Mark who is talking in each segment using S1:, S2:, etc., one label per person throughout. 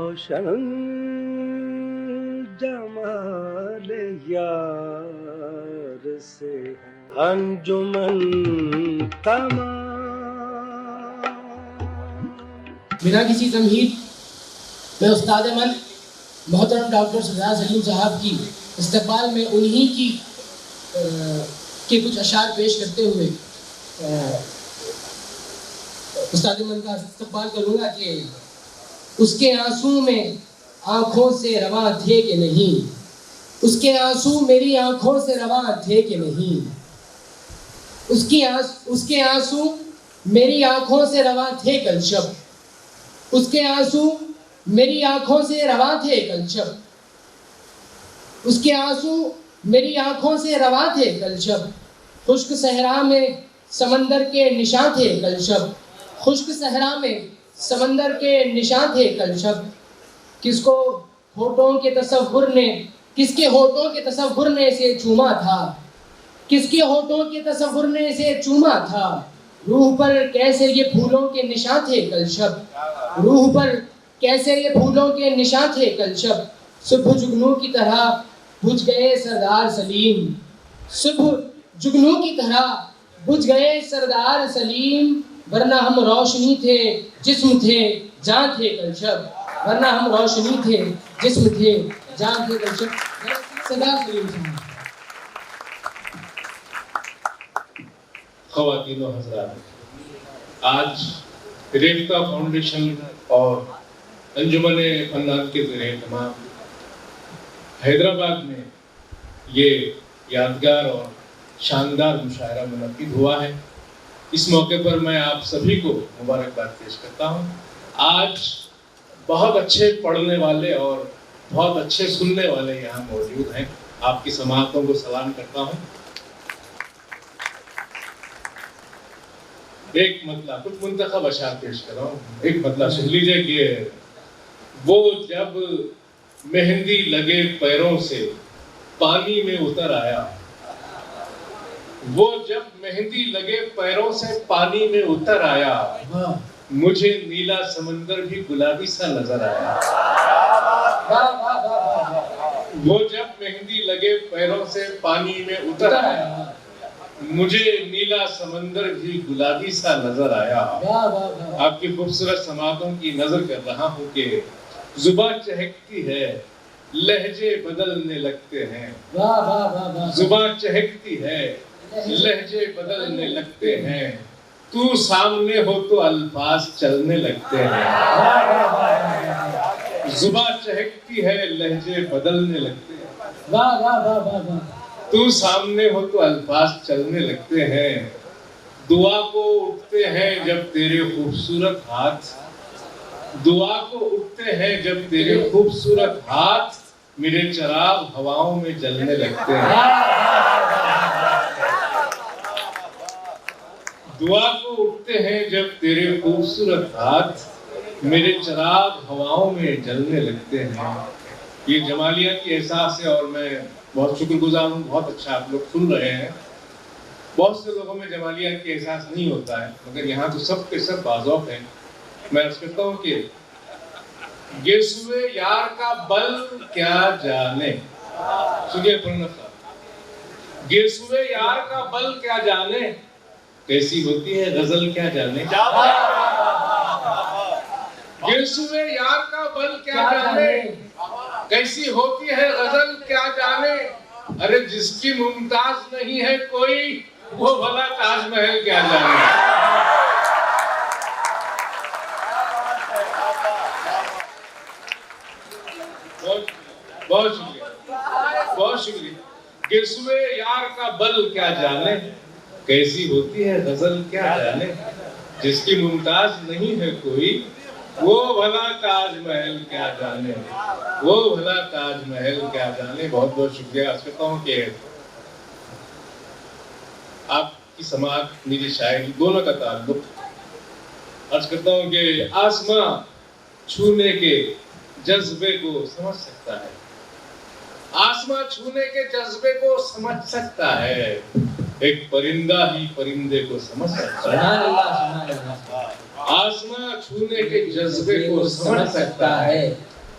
S1: روشن جمال یار سے انجمن تمام.
S2: بنا کسی تمہید میں استاد من محترم ڈاکٹر سردار سلیم صاحب کی استقبال میں انہی کی کے کچھ اشعار پیش کرتے ہوئے استاد من کا استقبال کروں گا کہ اس کے آنسو میں آنکھوں سے رواں تھے کہ نہیں، اس کے آنسو میری آنکھوں سے رواں تھے کہ نہیں، اس کے آنسو میری آنکھوں سے رواں تھے کل شب، اس کے آنسو میری آنکھوں سے رواں تھے کل شب، اس کے آنسو میری آنکھوں سے رواں تھے کل شب، خشک صحرا میں سمندر کے نشاں تھے کل شب، خشک صحرا میں سمندر کے نشاں تھے کل شب. کس کے ہونٹوں کے تصور نے اسے چوما تھا، کس کے ہونٹوں کے تصور نے اسے چوما تھا، روح پر کیسے یہ پھولوں کے نشاں تھے کل شب، روح پر کیسے یہ پھولوں کے نشاں تھے کل شب. صبح جگنو کی طرح بجھ گئے سردار سلیم، صبح جگنو کی طرح بجھ گئے سردار سلیم، ورنہ ہم روشنی تھے جسم تھے جان تھے کل شب، ورنہ ہم روشنی تھے جسم تھے جان تھے کل شب. سردار سلیم صاحب.
S3: خواتین و حضرات، آج ریختہ فاؤنڈیشن اور انجمن فنان کے زیر اہتمام حیدرآباد میں یہ یادگار اور شاندار مشاعرہ منعقد ہوا ہے. اس موقع پر میں آپ سبھی کو مبارکباد پیش کرتا ہوں. آج بہت اچھے پڑھنے والے اور بہت اچھے سننے والے یہاں موجود ہیں. آپ کی سماعتوں کو سلام کرتا ہوں. ایک مطلع کچھ منتخب اشعار پیش کر رہا ہوں. ایک مطلع سن لیجئے کہ وہ جب مہندی لگے پیروں سے پانی میں اتر آیا، وہ جب مہندی لگے پیروں سے پانی میں اتر آیا، مجھے نیلا سمندر بھی گلابی سا نظر آیا. وہ جب مہندی لگے پیروں سے پانی میں اتر آیا، مجھے نیلا سمندر بھی گلابی سا نظر آیا. آپ کی خوبصورت سماعتوں کی نظر کر رہا ہوں کہ زباں چہکتی ہے لہجے بدلنے لگتے ہیں، زباں چہکتی ہے لہجے بدلنے لگتے ہیں، تو سامنے ہو تو الفاظ چلنے لگتے ہیں. زباں چہکتی ہے لہجے بدلنے لگتے ہیں، تو سامنے ہو تو الفاظ چلنے لگتے ہیں. دعا کو اٹھتے ہیں جب تیرے خوبصورت ہاتھ، دعا کو اٹھتے ہیں جب تیرے خوبصورت ہاتھ میرے چراغ ہواؤں میں جلنے لگتے ہیں. دعا کو اٹھتے ہیں جب تیرے خوبصورت ہاتھ میرے چراغ ہواؤں میں جلنے لگتے ہیں. یہ جمالیہ کی احساس ہے اور میں بہت شکر گزار ہوں. بہت اچھا آپ لوگ سن رہے ہیں. بہت سے لوگوں میں جمالیہ کی احساس نہیں ہوتا ہے، مگر یہاں تو سب کے سب باذوق ہیں. میں عرض کرتا ہوں کہ گیسوئے یار کا بل کیا جانے، سنیے پڑھنا صاحب. گیسوئے یار کا بل کیا جانے، کیسی ہوتی ہے غزل کیا جانے. گیسوئے یار کا بل کیا جانے، کیسی ہوتی ہے غزل کیا جانے. ارے جس کی ممتاز نہیں ہے کوئی، وہ بھلا تاج محل کیا جانے. بہت شکریہ، بہت شکریہ. گیسوئے یار کا بل کیا جانے، کیسی ہوتی ہے غزل کیا جانے. جس کی ممتاز نہیں ہے کوئی، وہ بھلا تاج محل کیا جانے، وہ بھلا تاج محل کیا جانے. بہت بہت شکریہ. عرض کرتا ہوں کہ آپ کی سماعت میری شاعری دونوں کا تعلق. عرض کرتا ہوں کہ آسماں چھونے کے جذبے کو سمجھ سکتا ہے، آسماں چھونے کے جذبے کو سمجھ سکتا ہے، ایک پرندہ ہی پرندے کو سمجھ سکتا ہے. آسماں چھونے کے جذبے کو سمجھ سکتا ہے،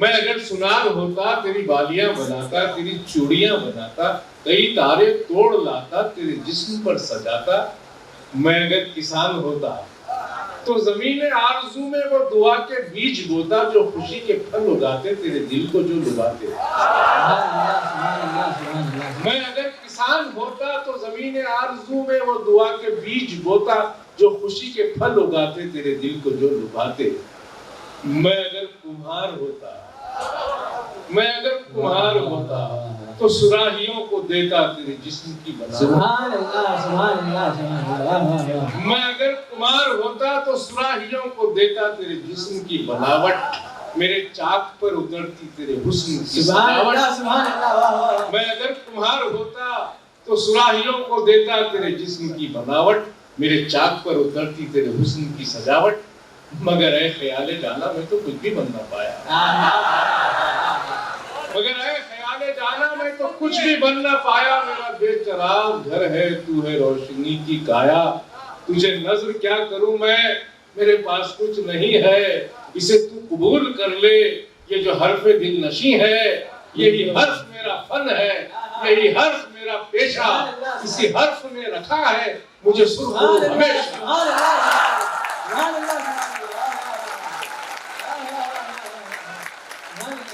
S3: میں اگر سنار ہوتا تیری بالیاں بناتا، تیری چوڑیاں بناتا، کئی تارے توڑ لاتا، تیرے جسم پر سجاتا. میں اگر کسان ہوتا تو زمین آرزو میں وہ دعا کے بیج بوتا جو خوشی کے پھل اگاتے تیرے دل کو جو لباتے. میں اگر کسان ہوتا تو زمین آرزو میں وہ دعا کے بیج بوتا جو خوشی کے پھل اگاتے تیرے دل کو جو لباتے. میں اگر کمہار ہوتا تو سراہیوں کو دیتا تیرے جسم کی بناوٹ.
S2: سبحان اللہ سبحان اللہ سبحان اللہ.
S3: میں اگر کمہار ہوتا تو سراہیوں کو دیتا تیرے جسم کی بناوٹ. میرے چاک پر اترتی تیرے حسن کی سجاوٹ. میں اگر کمہار ہوتا تو سراہیوں کو دیتا تیرے جسم کی بناوٹ. میرے چاک پر اترتی تیرے حسن کی سجاوٹ. مگر اے خیال جانا میں تو کچھ بھی بن نہ پایا. مگر اے خیال جانا میں تو کچھ بھی بن نہ پایا. میرا بے چراغ گھر ہے تو ہے روشنی کی کایا. تجھے نظر کیا کروں میں، میرے پاس کچھ نہیں ہے. اسے تو قبول کر لے. یہ جو حرف دل نشیں ہے یہی حرف میرا فن ہے، یہی حرف میرا پیشہ. اسی حرف میں رکھا ہے مجھے سرخرو ہمیشہ.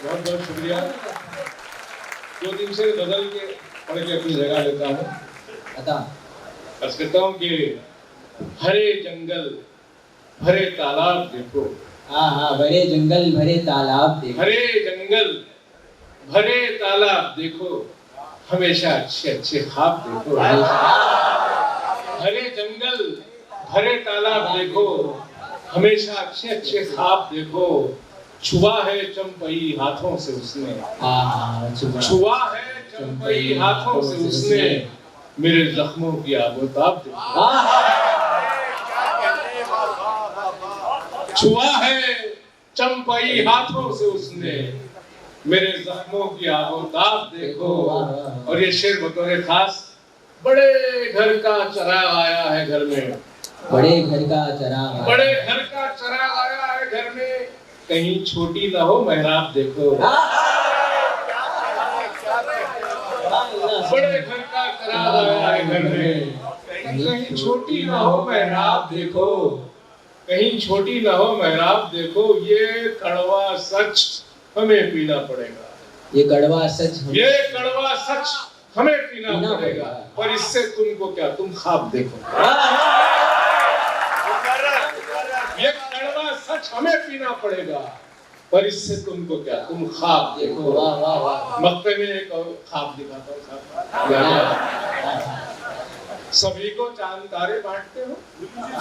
S3: بہت بہت شکریہ. 2 دن سے غزل کے پڑھ کے اپنی جگہ لیتا ہوں. عرض کرتا ہوں کہ ہرے جنگل بھرے تالاب دیکھو.
S2: بڑے جنگل بھرے تالاب دیکھو.
S3: ہرے جنگل بھرے تالاب دیکھو، ہمیشہ اچھے اچھے خواب دیکھو. ہرے جنگل بھرے تالاب دیکھو، ہمیشہ اچھے اچھے خواب دیکھو. چھوا ہے چمپئی ہاتھوں سے اس نے، چھوا ہے چمپئی ہاتھوں سے اس نے. میرے زخموں کی آب و تاب دیکھو. چھوا ہے چمپئی ہاتھوں سے اس نے، میرے زخموں کی آب و تاب دیکھو. اور یہ شعر بطور خاص بڑے گھر کا چراغ آیا ہے گھر میں.
S2: بڑے گھر کا چراغ،
S3: بڑے گھر کا چراغ آیا ہے گھر میں. کہیں چھوٹی نہ ہو محراب دیکھو. بڑے گھر کا چراغ آیا ہے گھر میں. کہیں چھوٹی نہ ہو محراب دیکھو. کہیں چھوٹی نہ ہو محراب دیکھو. یہ کڑوا سچ ہمیں پینا پڑے گا.
S2: یہ کڑوا سچ
S3: ہمیں پینا پڑے گا. اور اس سے تم کو کیا، تم خواب دیکھو. یہ کڑوا سچ ہمیں پینا پڑے گا. اور اس سے تم کو کیا، تم خواب دیکھو. مقطع میں ایک اور خواب دکھاتا ہوں. سبھی کو چاند تارے بانٹتے ہو.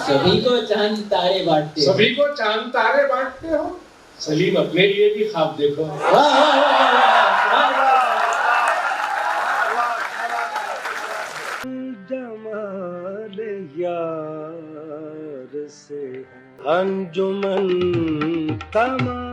S2: سبھی کو چاند تارے بانٹتے ہو.
S3: سبھی کو چاند تارے بانٹتے ہو. سلیم اپنے لیے بھی خواب دیکھو.
S1: جمال یار سے انجمن تمام